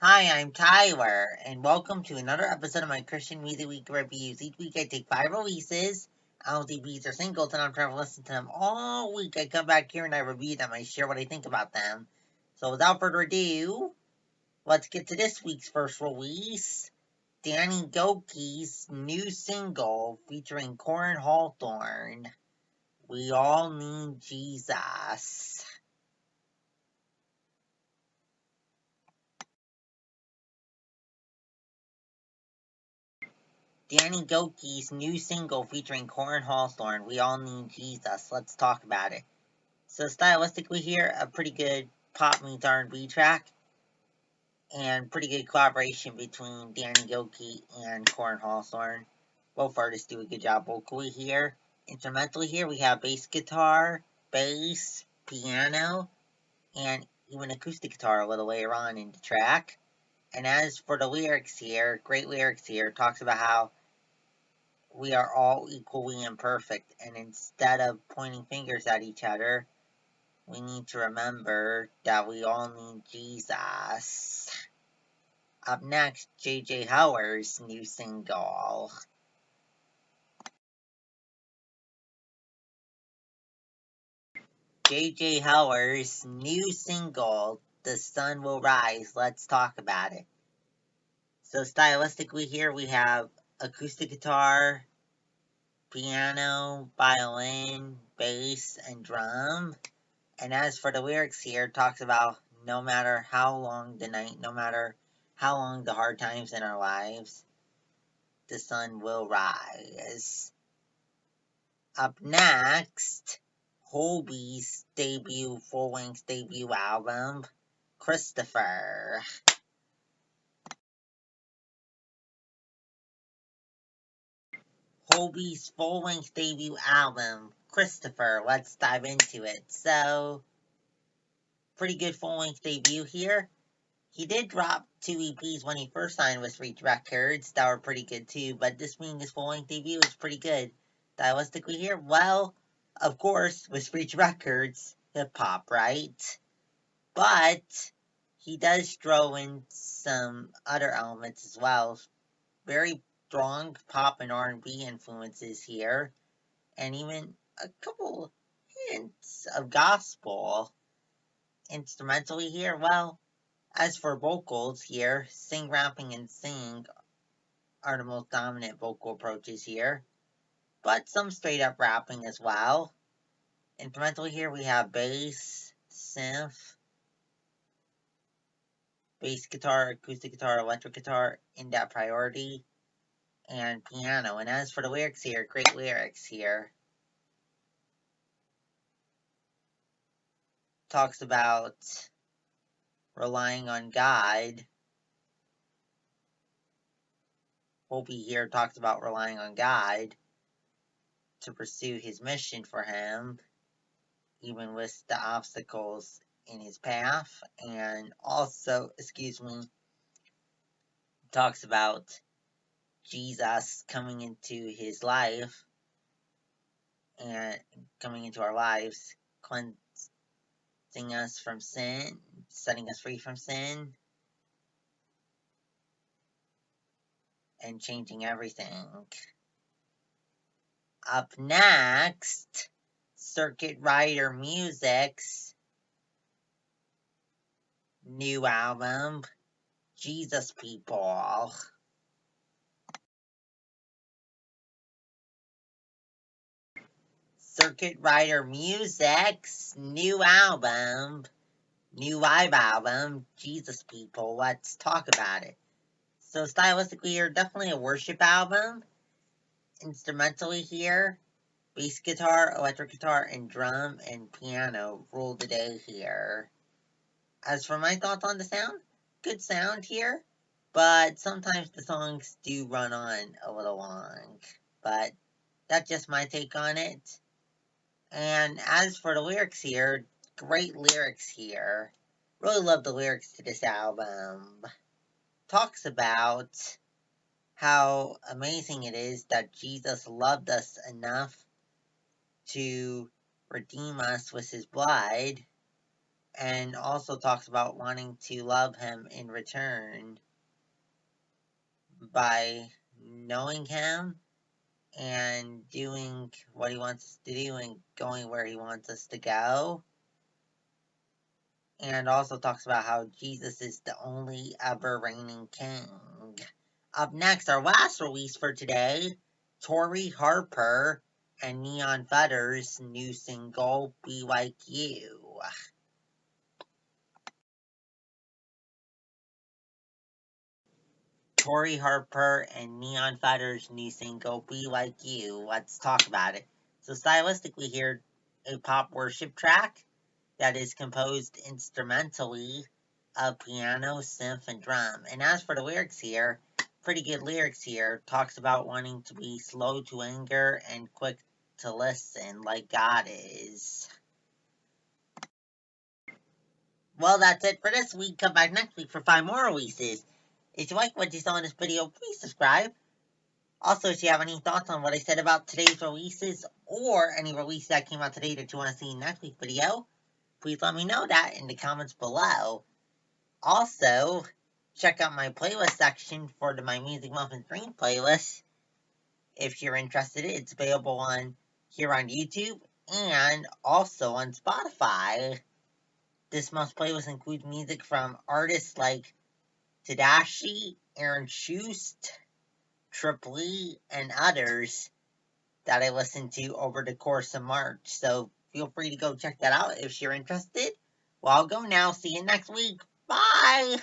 Hi, I'm Tyler, and welcome to another episode of my Christian Music Week reviews. Each week I take 5 releases, LDBs or singles, and I'm trying to listen to them all week. I come back here and I review them. I share what I think about them. So without further ado, let's get to this week's first release. Danny Gokey-We's new single featuring Koryn Hawthorne. We All Need Jesus. Danny Gokey-We's new single featuring Koryn Hawthorne, We All Need Jesus. Let's talk about it. So stylistically here, a pretty good pop meets R&B track, and pretty good collaboration between Danny Gokey and Koryn Hawthorne. Both artists do a good job vocally here. Instrumentally here, we have bass guitar, bass, piano, and even acoustic guitar a little later on in the track. And as for the lyrics here, great lyrics here, talks about how we are all equally imperfect, and instead of pointing fingers at each other, we need to remember that we all need Jesus. Up next, J.J. Heller's new single. J.J. Heller's new single, The Sun Will Rise. Let's talk about it. So stylistically here we have acoustic guitar, piano, violin, bass, and drum. And as for the lyrics here, it talks about no matter how long the night, no matter how long the hard times in our lives, the sun will rise. Up next, Hulvey's full-length debut album, Christopher. Hulvey's full-length debut album, Christopher. Let's dive into it. So, pretty good full-length debut here. He did drop 2 EPs when he first signed with Reach Records that were pretty good too, but this being his full-length debut is pretty good. Stylistically here, well, of course, with Reach Records, hip-hop, right? But he does throw in some other elements as well. Very strong pop and R&B influences here, and even a couple hints of gospel. Instrumentally here, well, as for vocals here, sing, rapping, and sing are the most dominant vocal approaches here, but some straight up rapping as well. Instrumentally here we have bass, synth, bass guitar, acoustic guitar, electric guitar in that priority, and piano. And as for the lyrics here, great lyrics here. Talks about relying on God. Hopi here talks about relying on God to pursue his mission for him, even with the obstacles in his path. And also, talks about Jesus coming into his life and coming into our lives, cleansing us from sin, setting us free from sin, and changing everything. Up next, Circuit Rider Music's new album, Jesus People. Circuit Rider Music's new album, new live album, Jesus People. Let's talk about it. So stylistically here, definitely a worship album. Instrumentally here, bass guitar, electric guitar, and drum and piano rule the day here. As for my thoughts on the sound, good sound here, but sometimes the songs do run on a little long. But that's just my take on it. And as for the lyrics here, great lyrics here. Really love the lyrics to this album. Talks about how amazing it is that Jesus loved us enough to redeem us with his blood, and also talks about wanting to love him in return by knowing him and doing what he wants us to do and going where he wants us to go. And also talks about how Jesus is the only ever reigning king. Up next, our last release for today, Tori Harper and Neon Fetter's new single, Be Like You. Tori Harper and Neon Fetter's new single, Be Like You. Let's talk about it. So stylistically here, a pop worship track that is composed instrumentally of piano, synth, and drum. And as for the lyrics here, pretty good lyrics here. Talks about wanting to be slow to anger and quick to listen like God is. Well, that's it for this week. Come back next week for 5 more releases. If you like what you saw in this video, please subscribe. Also, if you have any thoughts on what I said about today's releases or any release that came out today that you want to see in next week's video, please let me know that in the comments below. Also, check out my playlist section for the My Music Muffin Dream playlist. If you're interested, it's available here on YouTube and also on Spotify. This month's playlist includes music from artists like Tadashi, Aaron Schust, Tripoli, and others that I listened to over the course of March. So feel free to go check that out if you're interested. Well, I'll go now. See you next week. Bye!